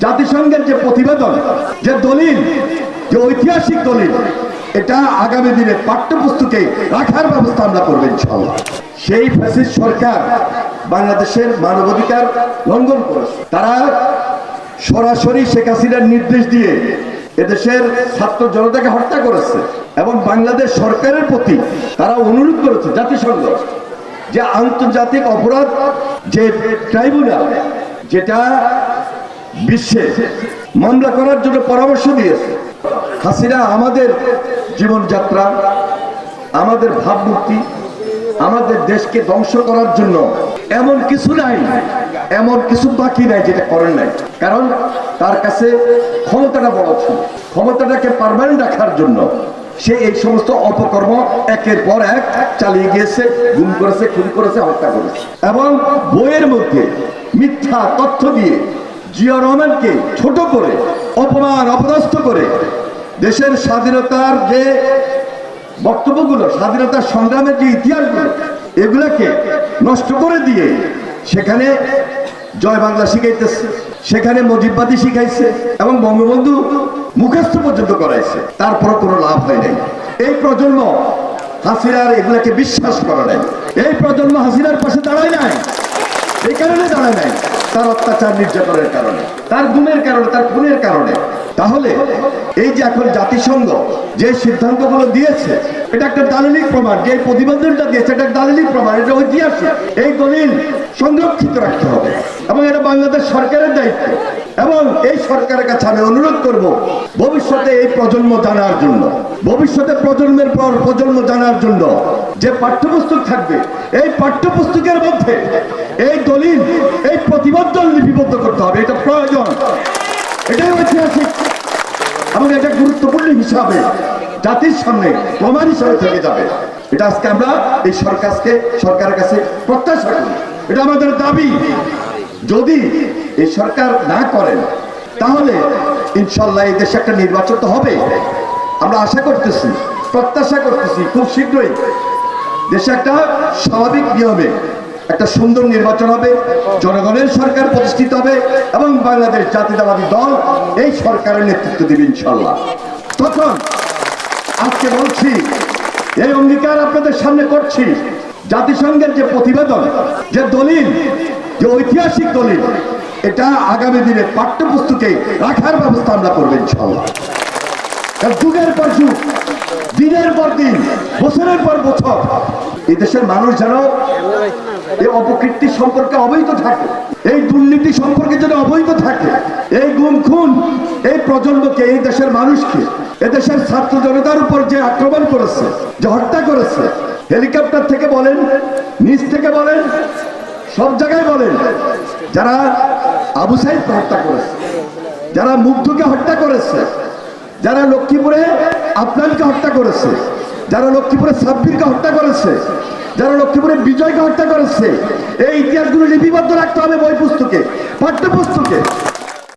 জাতিসংঘের যে প্রতিবেদন, যে দলিল, যে ঐতিহাসিক দলিল, এটা আগামী দিনে পাঠ্যপুস্তকে রাখার ব্যবস্থা আমরা করবো ইনশাআল্লাহ। সেই ফ্যাসিস্ট সরকার বাংলাদেশের মানবাধিকার লঙ্ঘন করেছে। তারা সরাসরি শেখ হাসিনার নির্দেশ দিয়ে এদেশের ছাত্র জনতাকে হত্যা করেছে এবং বাংলাদেশ সরকারের প্রতি তারা অনুরোধ করেছে জাতিসংঘ যে আন্তর্জাতিক অপরাধ যে ট্রাইব্যুনাল, যেটা বিশ্বে মামলা করার জন্য পরামর্শ দিয়েছে। হাসিনা আমাদের জীবনযাত্রা, আমাদের ভাবমূর্তি, আমাদের দেশকে ধ্বংস করার জন্য এমন কিছু নাই, এমন কিছু বাকি নাই যেটা করেন নাই। কারণ তার কাছে ক্ষমতাটা বড় ছিল, ক্ষমতাটাকে পার্মানেন্ট রাখার জন্য সে এই সমস্ত অপকর্ম একের পর এক চালিয়ে গিয়েছে, গুম করেছে, খুন করেছে, হত্যা করেছে এবং বইয়ের মধ্যে মিথ্যা তথ্য দিয়ে জিয়া রহমানকে ছোট করে, অপমান অপদস্থ করে দেশের স্বাধীনতার যে বক্তব্যগুলো, স্বাধীনতার সংগ্রামের যে ইতিহাসগুলো, এগুলাকে নষ্ট করে দিয়ে সেখানে জয় বাংলা শিখাইতেছে, সেখানে মুজিববাদী শিখাইছে এবং বঙ্গবন্ধু মুখস্থ পর্যন্ত করাইছে। তারপর কোনো লাভ হয় নাই। এই প্রজন্ম হাসিনার এগুলাকে বিশ্বাস করে নাই। এই প্রজন্ম হাসিনার পাশে দাঁড়ায় নাই। এই কারণে দাঁড়ায় নাই, তার অত্যাচার নির্যাতনের কারণে, তার গুমের কারণে, তার খুনের কারণে। তাহলে এই যে এখন জাতিসংঘ যে সিদ্ধান্তগুলো দিয়েছে, এটা একটা দালিলিক প্রমাণ। যে প্রতিবেদনটা দিয়েছে এটা দালিলিক প্রমাণ, এটা ঐতিহাসিক। এই দলিল সংরক্ষিত রাখতে হবে এবং এটা বাংলাদেশ সরকারের দায়িত্ব। এবং এই সরকারের কাছে আমি অনুরোধ করব, ভবিষ্যতে এই প্রজন্ম জানার জন্য, ভবিষ্যতে প্রজন্মের পর প্রজন্ম জানার জন্য যে পাঠ্যপুস্তক থাকবে, এই পাঠ্যপুস্তকের মধ্যে এই দলিল, এই প্রতিবেদন লিপিবদ্ধ করতে হবে। এটা প্রয়োজন, এটাই ঐতিহাসিক এবং এটা গুরুত্বপূর্ণ হিসাবে জাতির সামনে প্রমাণ হিসাবে থেকে যাবে। এটা আজকে আমরা এই সরকারের কাছে প্রত্যাশা করি, এটা আমাদের দাবি। যদি এই সরকার না করেন তাহলে ইনশাল্লাহ এই দেশে একটা নির্বাচন তো হবে। আমরা আশা করতেছি, প্রত্যাশা করতেছি খুব শীঘ্রই দেশে একটা স্বাভাবিক নিয়মে একটা সুন্দর নির্বাচন হবে, জনগণের সরকার প্রতিষ্ঠিত হবে এবং বাংলাদেশ জাতীয়তাবাদী দল এই সরকারের নেতৃত্ব দেবে ইনশাল্লাহ। তখন আজকে বলছি, এই অঙ্গীকার আপনাদের সামনে করছি, জাতিসংঘের যে প্রতিবেদন, যে দলিল, যে ঐতিহাসিক দলিল, এটা আগামী দিনে পাঠ্যপুস্তকে রাখার ব্যবস্থা আমরা করবো ইনশাল্লাহ। যুগের পর যুগ, দিনের পর দিন, বছরের পর বছর এই দেশের মানুষ যেন এই অপকীর্তি সম্পর্কে অবহিত থাকে, এই দুর্নীতি সম্পর্কে যেন অবহিত থাকে, এই গুম খুন, এই প্রজন্মকে, এই দেশের মানুষকে, এদেশের ছাত্র জনতার উপর যে আক্রমণ করেছে, যে হত্যা করেছে, হেলিকপ্টার থেকে বলেন, নিচ থেকে বলেন, সব জায়গায় বলেন, যারা আবু সাইদকে হত্যা করেছে, যারা মুগ্ধকে হত্যা করেছে, যারা লক্ষ্মীপুরে আফনানকে হত্যা করেছে, যারা লক্ষ্মীপুরে সাব্বিরকে হত্যা করেছে, যারা লক্ষ্মীপুরে বিজয়কে হত্যা করেছে, এই ইতিহাসগুলো লিপিবদ্ধ রাখতে হবে বই পুস্তকে, পাঠ্যপুস্তকে।